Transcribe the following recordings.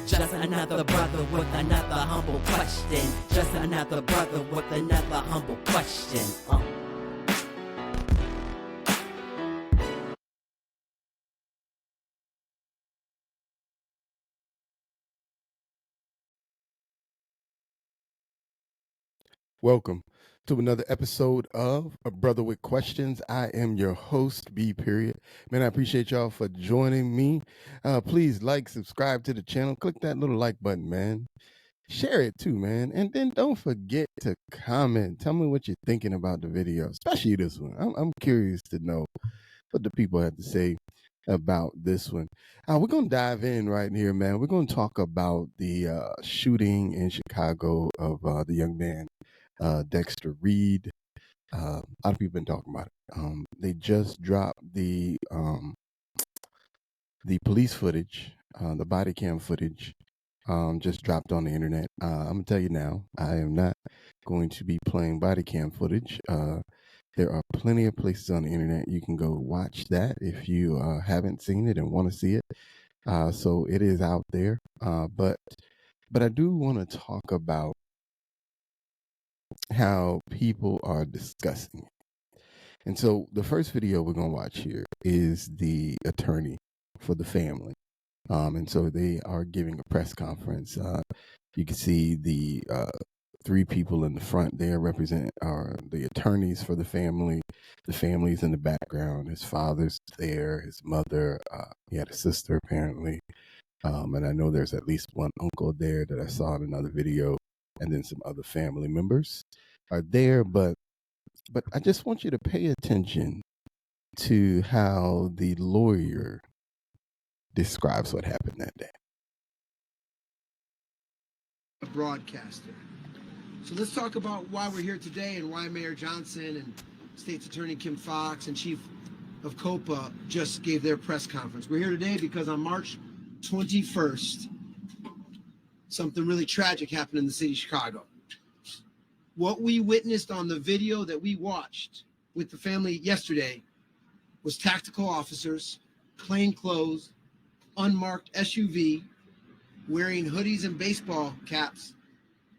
Just another brother with another humble question. Just another brother with another humble question. Welcome to another episode of A Brother with Questions. I am your host, B. Period. Man, I appreciate y'all for joining me. Please like, subscribe to the channel. Click that little like button, man. Share it too, man. And then don't forget to comment. Tell me what you're thinking about the video, especially this one. I'm curious to know what the people have to say about this one. We're going to dive in right here, man. We're going to talk about the shooting in Chicago of the young man, Dexter Reed. A lot of people been talking about it. They just dropped the police footage, the body cam footage, just dropped on the internet. I'm gonna tell you now, I am not going to be playing body cam footage. There are plenty of places on the internet you can go watch that if you haven't seen it and want to see it. So it is out there. But I do want to talk about how people are discussing it. And so the first video we're going to watch here is the attorney for the family. And so they are giving a press conference. You can see the three people in the front there represent are the attorneys for the family. The family's in the background. His father's there, his mother, he had a sister apparently. And I know there's at least one uncle there that I saw in another video. And then some other family members are there, but I just want you to pay attention to how the lawyer describes what happened that day. A broadcaster. So let's talk about why we're here today and why Mayor Johnson and State's Attorney Kim Foxx and Chief of COPA just gave their press conference. We're here today because on March 21st, something really tragic happened in the city of Chicago. What we witnessed on the video that we watched with the family yesterday was tactical officers, plain clothes, unmarked SUV, wearing hoodies and baseball caps,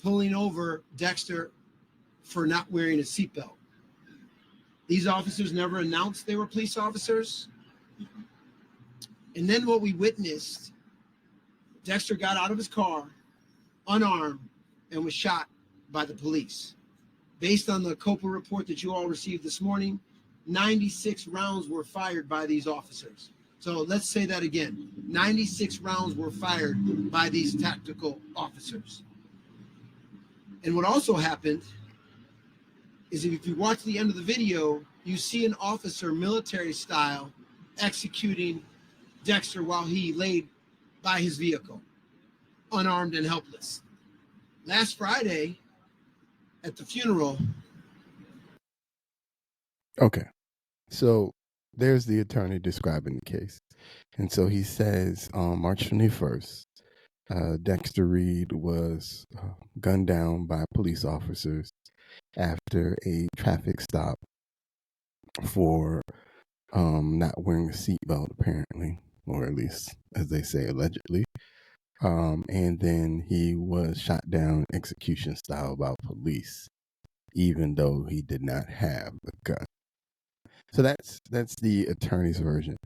pulling over Dexter for not wearing a seatbelt. These officers never announced they were police officers. And then what we witnessed, Dexter got out of his car, unarmed, and was shot by the police. Based on the COPA report that you all received this morning, 96 rounds were fired by these officers. So let's say that again. 96 rounds were fired by these tactical officers. And what also happened is if you watch the end of the video, you see an officer military style executing Dexter while he laid by his vehicle, unarmed and helpless. Last Friday at the funeral. Okay. So there's the attorney describing the case. And so he says on March 21st, Dexter Reed was gunned down by police officers after a traffic stop for not wearing a seatbelt, apparently, or at least, as they say, allegedly. And then he was shot down execution style by police, even though he did not have a gun. So that's the attorney's version.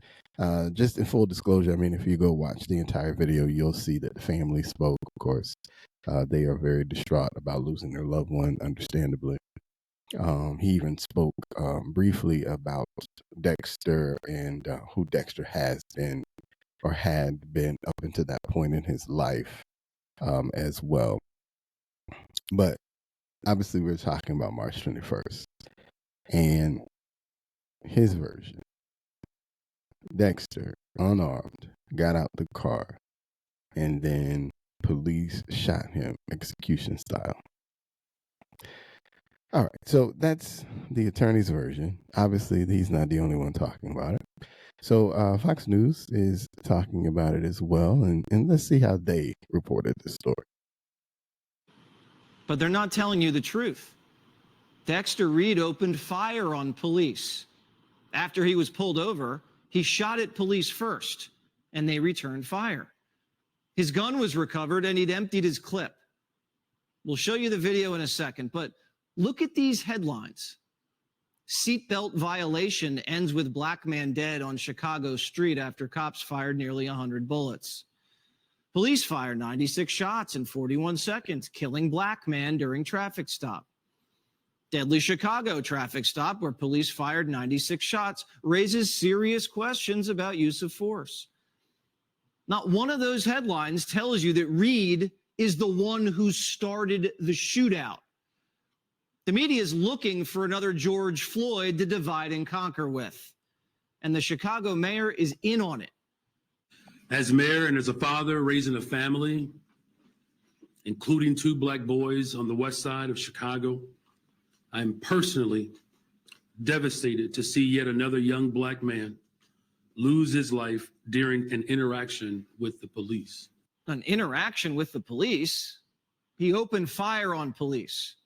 Just in full disclosure, I mean, if you go watch the entire video, you'll see that the family spoke, of course. They are very distraught about losing their loved one, understandably. He even spoke briefly about Dexter and who Dexter has been or had been up until that point in his life as well. But obviously, we're talking about March 21st. And his version, Dexter, unarmed, got out the car, and then police shot him execution style. All right, so that's the attorney's version. Obviously, he's not the only one talking about it. So Fox News is talking about it as well, and let's see how they reported the story. But they're not telling you the truth. Dexter Reed opened fire on police. After he was pulled over, he shot at police first, and they returned fire. His gun was recovered and he'd emptied his clip. We'll show you the video in a second, but look at these headlines. Seatbelt violation ends with black man dead on Chicago street after cops fired nearly 100 bullets. Police fired 96 shots in 41 seconds, killing black man during traffic stop. Deadly Chicago traffic stop where police fired 96 shots raises serious questions about use of force. Not one of those headlines tells you that Reed is the one who started the shootout. The media is looking for another George Floyd to divide and conquer with. And the Chicago mayor is in on it. As mayor and as a father raising a family, including 2 black boys on the west side of Chicago, I'm personally devastated to see yet another young black man lose his life during an interaction with the police. An interaction with the police? He opened fire on police.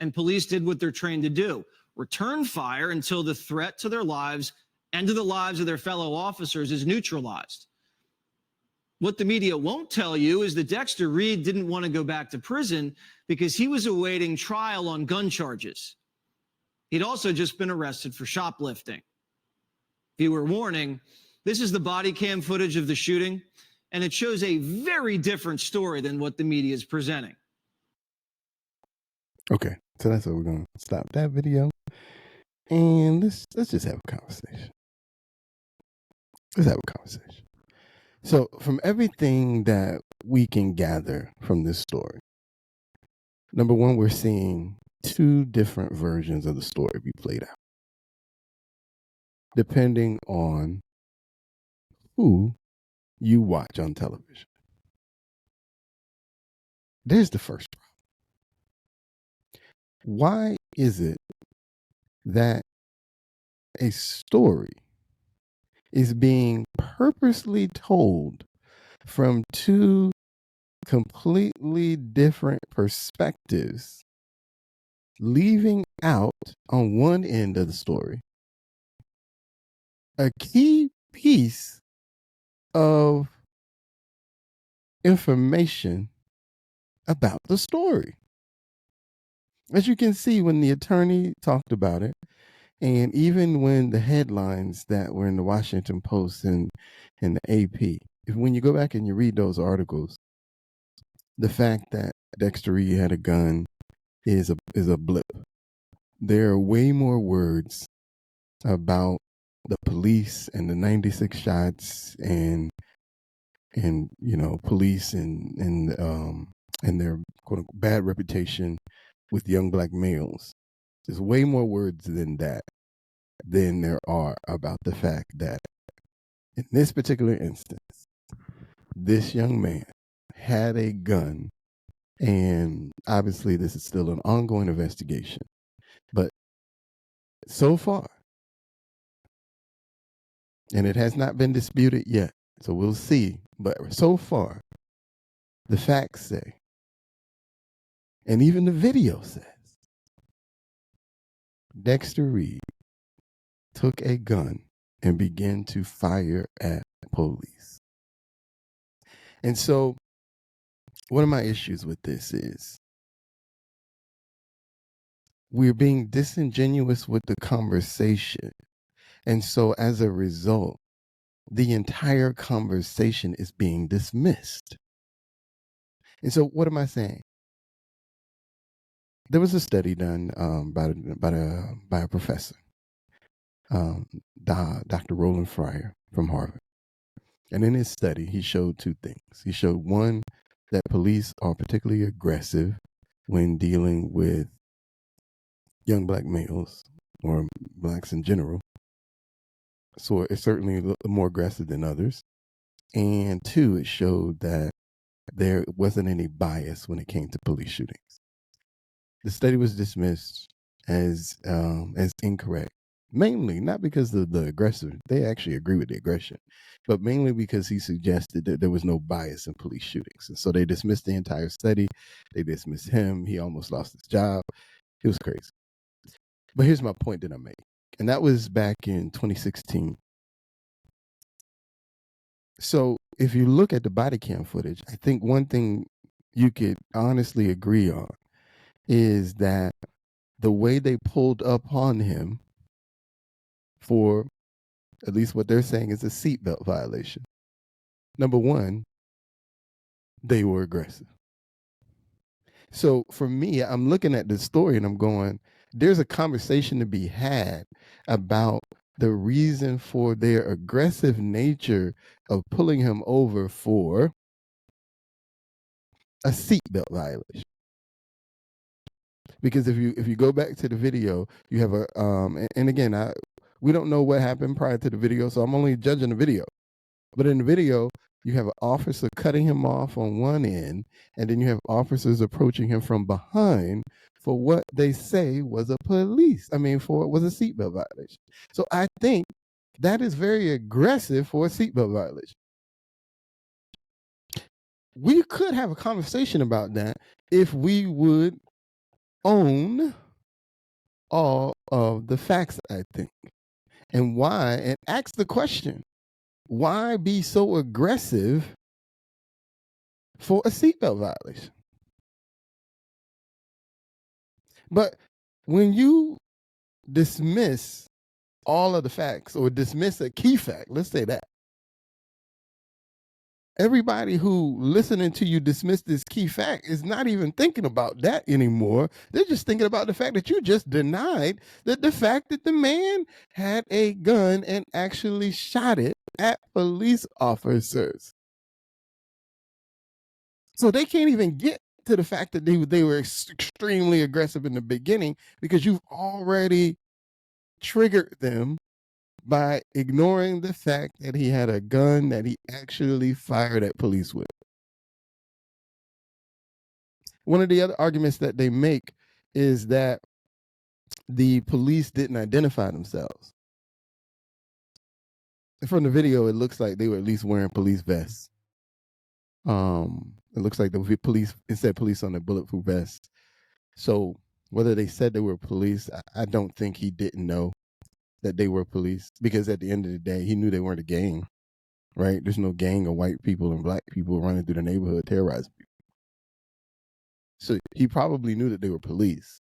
And police did what they're trained to do, return fire until the threat to their lives and to the lives of their fellow officers is neutralized. What the media won't tell you is that Dexter Reed didn't want to go back to prison because he was awaiting trial on gun charges. He'd also just been arrested for shoplifting. Viewer warning, this is the body cam footage of the shooting, and it shows a very different story than what the media is presenting. Okay, so that's what we're going to stop that video. And let's just have a conversation. Let's have a conversation. So from everything that we can gather from this story, number one, we're seeing 2 different versions of the story be played out, depending on who you watch on television. There's the first problem. Why is it that a story is being purposely told from 2 completely different perspectives, leaving out on one end of the story a key piece of information about the story? As you can see, when the attorney talked about it, and even when the headlines that were in the Washington Post and the AP, when you go back and you read those articles, the fact that Dexter Reed had a gun is a blip. There are way more words about the police and the 96 shots and police and their quote unquote bad reputation with young black males. There's way more words than that than there are about the fact that in this particular instance, this young man had a gun, and obviously this is still an ongoing investigation. But so far, and it has not been disputed yet, so we'll see, but so far, the facts say, and even the video says, Dexter Reed took a gun and began to fire at police. And so one of my issues with this is we're being disingenuous with the conversation. And so as a result, the entire conversation is being dismissed. And so what am I saying? There was a study done by a professor, Dr. Roland Fryer from Harvard. And in his study, he showed 2 things. He showed, one, that police are particularly aggressive when dealing with young black males or blacks in general. So it's certainly more aggressive than others. And 2, it showed that there wasn't any bias when it came to police shootings. The study was dismissed as incorrect, mainly not because of the aggressor. They actually agree with the aggression, but mainly because he suggested that there was no bias in police shootings. And so they dismissed the entire study. They dismissed him. He almost lost his job. It was crazy. But here's my point that I made. And that was back in 2016. So if you look at the body cam footage, I think one thing you could honestly agree on is that the way they pulled up on him for at least what they're saying is a seatbelt violation. Number one, they were aggressive. So for me, I'm looking at this story and I'm going, there's a conversation to be had about the reason for their aggressive nature of pulling him over for a seatbelt violation. Because if you go back to the video, you have a and again, we don't know what happened prior to the video, so I'm only judging the video. But in the video, you have an officer cutting him off on one end, and then you have officers approaching him from behind for what they say was a seatbelt violation. So I think that is very aggressive for a seatbelt violation. We could have a conversation about that if we would own all of the facts, I think, and why, and ask the question, why be so aggressive for a seatbelt violation? But when you dismiss all of the facts or dismiss a key fact, let's say that, everybody who listening to you dismiss this key fact is not even thinking about that anymore. They're just thinking about the fact that you just denied that the fact that the man had a gun and actually shot it at police officers. So they can't even get to the fact that they were extremely aggressive in the beginning because you've already triggered them by ignoring the fact that he had a gun that he actually fired at police with. One of the other arguments that they make is that the police didn't identify themselves. From the video, it looks like they were at least wearing police vests. It looks like the police, it said police on their bulletproof vests. So whether they said they were police, I don't think he didn't know that they were police, because at the end of the day, he knew they weren't a gang, right? There's no gang of white people and black people running through the neighborhood terrorizing people. So he probably knew that they were police.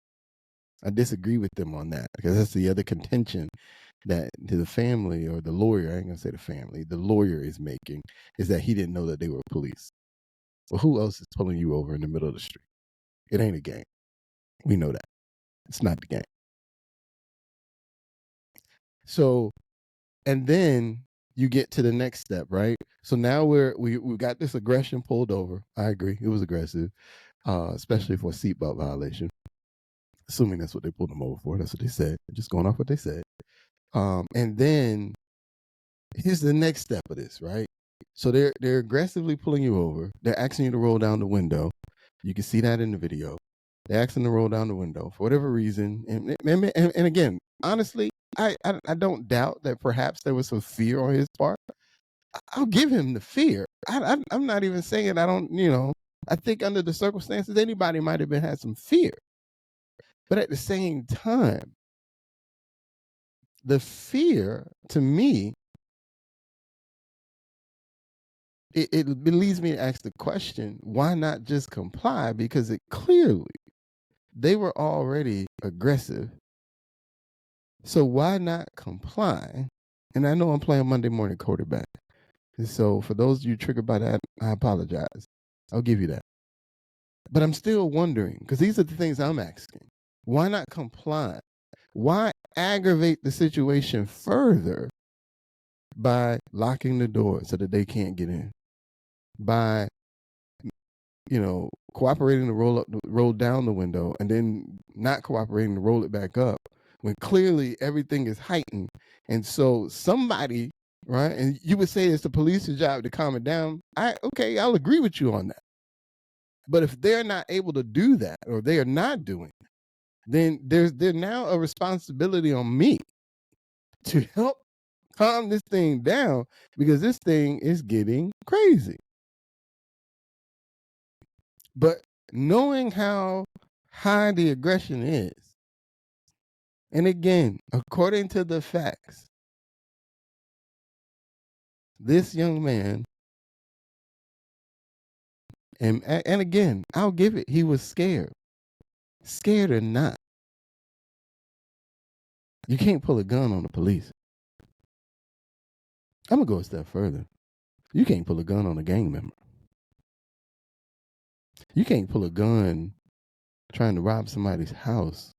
I disagree with them on that, because that's the other contention that to the family, or the lawyer, I ain't gonna say the family, the lawyer is making, is that he didn't know that they were police. Well, who else is pulling you over in the middle of the street? It ain't a gang. We know that. It's not the gang. So, and then you get to the next step, right? So now we got this aggression pulled over. I agree, it was aggressive, especially for a seatbelt violation. Assuming that's what they pulled him over for. That's what they said. Just going off what they said. And then here's the next step of this, right? So they're aggressively pulling you over. They're asking you to roll down the window. You can see that in the video. They're asking to roll down the window for whatever reason. And again, honestly, I don't doubt that perhaps there was some fear on his part. I'll give him the fear. I'm not even saying I don't, I think under the circumstances, anybody might have had some fear. But at the same time, the fear, to me, it leads me to ask the question, why not just comply? Because it clearly, they were already aggressive. So why not comply? And I know I'm playing Monday morning quarterback. And so for those of you triggered by that, I apologize. I'll give you that. But I'm still wondering, because these are the things I'm asking. Why not comply? Why aggravate the situation further by locking the door so that they can't get in? By, cooperating to roll down the window, and then not cooperating to roll it back up, when clearly everything is heightened. And so somebody, right, and you would say it's the police's job to calm it down. I'll agree with you on that. But if they're not able to do that, or they are not doing it, then there's now a responsibility on me to help calm this thing down, because this thing is getting crazy. But knowing how high the aggression is, and again, according to the facts, this young man, and again, I'll give it, he was scared. Scared or not, you can't pull a gun on the police. I'm going to go a step further. You can't pull a gun on a gang member. You can't pull a gun trying to rob somebody's house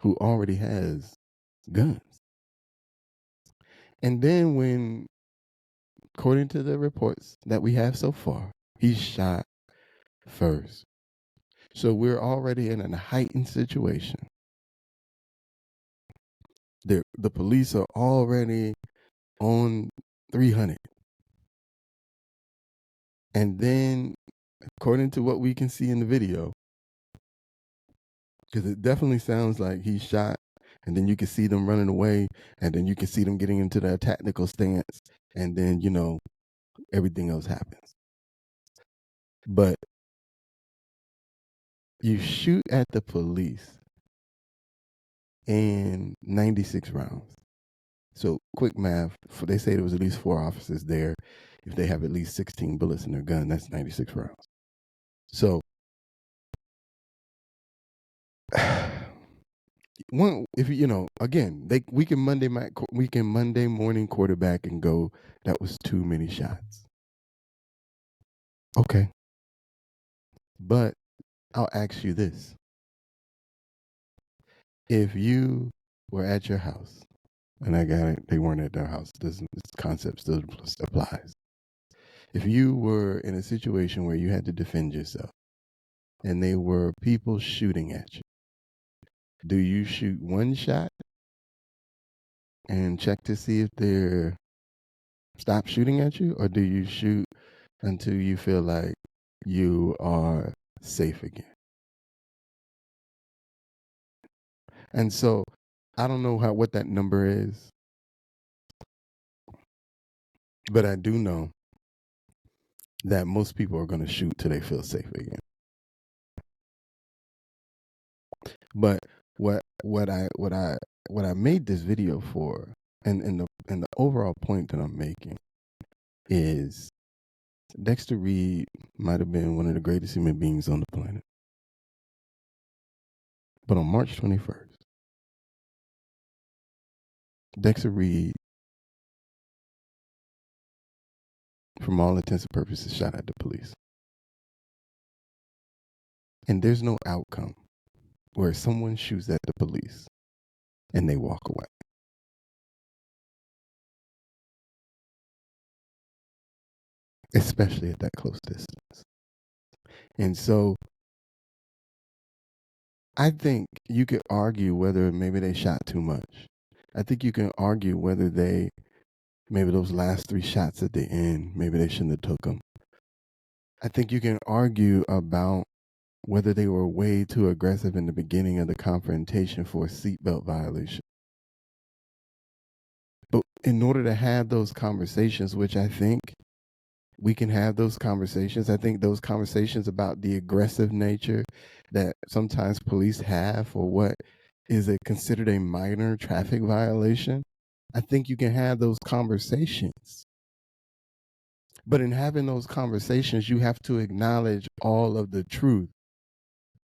who already has guns. And then when, according to the reports that we have so far, he's shot first. So we're already in a heightened situation. The police are already on 300. And then, according to what we can see in the video, because it definitely sounds like he's shot, and then you can see them running away, and then you can see them getting into their tactical stance, and then, everything else happens. But you shoot at the police in 96 rounds. So quick math, they say there was at least 4 officers there. If they have at least 16 bullets in their gun, that's 96 rounds. So if again, we can Monday morning quarterback and go, that was too many shots. Okay. But I'll ask you this. If you were at your house, and I got it, they weren't at their house, this concept still applies. If you were in a situation where you had to defend yourself, and there were people shooting at you, do you shoot one shot and check to see if they're stop shooting at you, or do you shoot until you feel like you are safe again? And so I don't know what that number is, but I do know that most people are going to shoot till they feel safe again. But what I made this video for, and the overall point that I'm making is Dexter Reed might have been one of the greatest human beings on the planet. But on March 21st, Dexter Reed, from all intents and purposes, shot at the police. And there's no outcome where someone shoots at the police and they walk away. Especially at that close distance. And so I think you could argue whether maybe they shot too much. I think you can argue whether maybe those last 3 shots at the end, maybe they shouldn't have took them. I think you can argue about whether they were way too aggressive in the beginning of the confrontation for a seatbelt violation. But in order to have those conversations, which I think we can have those conversations, I think those conversations about the aggressive nature that sometimes police have for what is considered a minor traffic violation, I think you can have those conversations. But in having those conversations, you have to acknowledge all of the truth.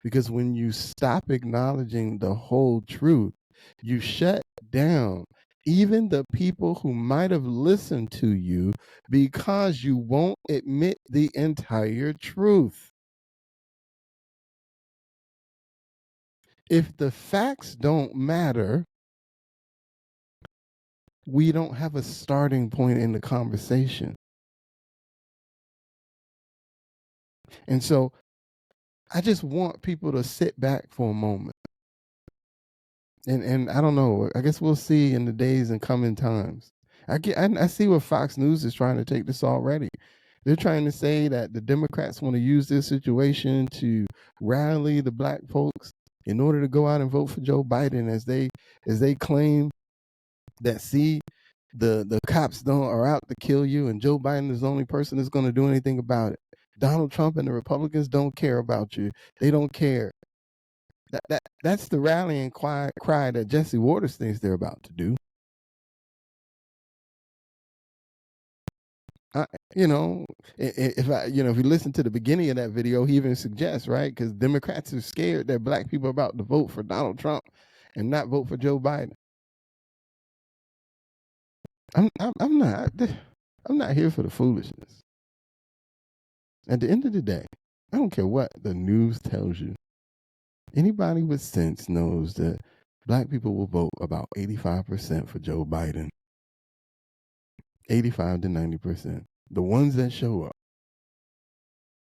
Because when you stop acknowledging the whole truth, you shut down even the people who might have listened to you because you won't admit the entire truth. If the facts don't matter, we don't have a starting point in the conversation. And so I just want people to sit back for a moment. And I don't know, I guess we'll see in the days and coming times. I see where Fox News is trying to take this already. They're trying to say that the Democrats want to use this situation to rally the black folks in order to go out and vote for Joe Biden, as they claim that, see, the cops are out to kill you, and Joe Biden is the only person that's going to do anything about it. Donald Trump and the Republicans don't care about you. They don't care. That's the rallying cry that Jesse Waters thinks they're about to do. You know, if if you listen to the beginning of that video, he even suggests, right? Because Democrats are scared that black people are about to vote for Donald Trump and not vote for Joe Biden. I'm not here for the foolishness. At the end of the day, I don't care what the news tells you. Anybody with sense knows that black people will vote about 85% for Joe Biden. 85 to 90%. The ones that show up.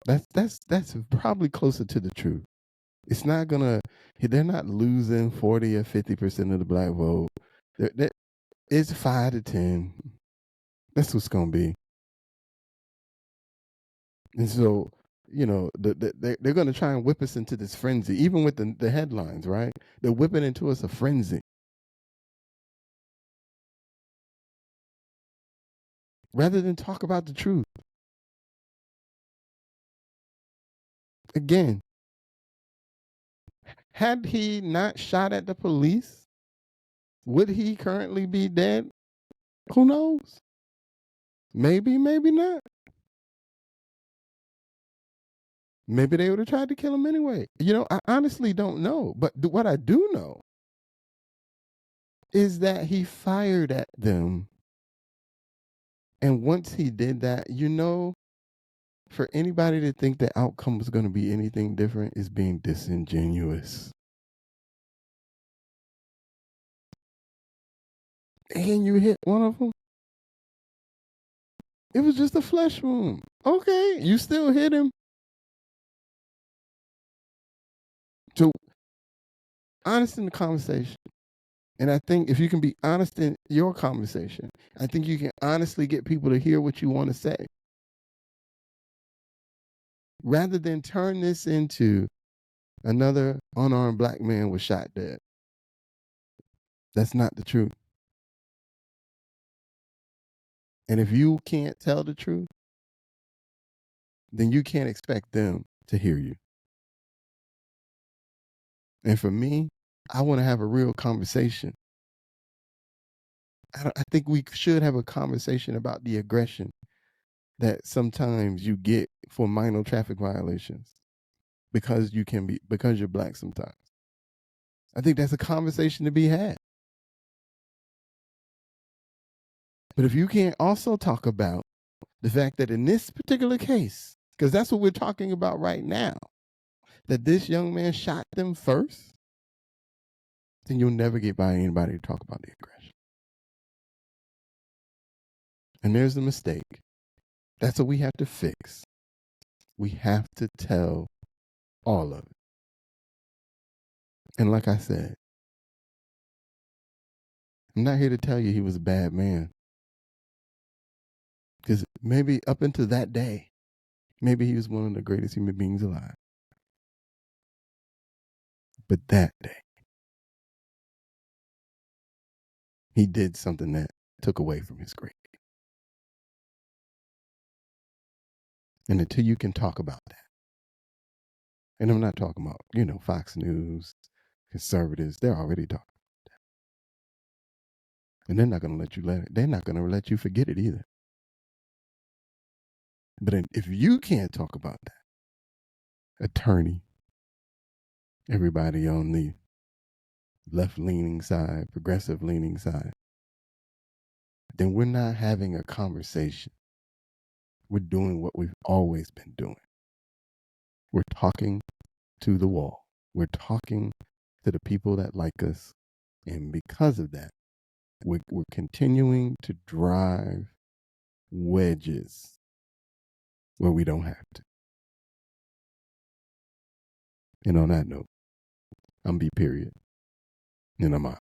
That's probably closer to the truth. It's not gonna. They're not losing 40 or 50% of the black vote. It's 5 to 10. That's what's gonna be. And so, they're gonna try and whip us into this frenzy, even with the headlines, right? They're whipping into us a frenzy. Rather than talk about the truth. Again, had he not shot at the police, would he currently be dead? Who knows? Maybe, maybe not. Maybe they would have tried to kill him anyway. I honestly don't know. But what I do know is that he fired at them. And once he did that, for anybody to think the outcome was going to be anything different is being disingenuous. And you hit one of them. It was just a flesh wound. Okay, you still hit him. So, honest in the conversation. And I think if you can be honest in your conversation, I think you can honestly get people to hear what you want to say. Rather than turn this into another unarmed black man was shot dead. That's not the truth. And if you can't tell the truth, then you can't expect them to hear you. And for me, I want to have a real conversation. I think we should have a conversation about the aggression that sometimes you get for minor traffic violations because you're black sometimes. I think that's a conversation to be had. But if you can't also talk about the fact that in this particular case, because that's what we're talking about right now, that this young man shot them first, then you'll never get by anybody to talk about the aggression. And there's the mistake. That's what we have to fix. We have to tell all of it. And like I said, I'm not here to tell you he was a bad man. Because maybe up until that day, maybe he was one of the greatest human beings alive. But that day, he did something that took away from his greatness. And until you can talk about that, and I'm not talking about, Fox News, conservatives, they're already talking about that. And they're not going to they're not going to let you forget it either. But if you can't talk about that, attorney, everybody on the left-leaning side, progressive-leaning side, then we're not having a conversation. We're doing what we've always been doing. We're talking to the wall. We're talking to the people that like us. And because of that, we're continuing to drive wedges where we don't have to. And on that note, I'm B. Period. And I'm out.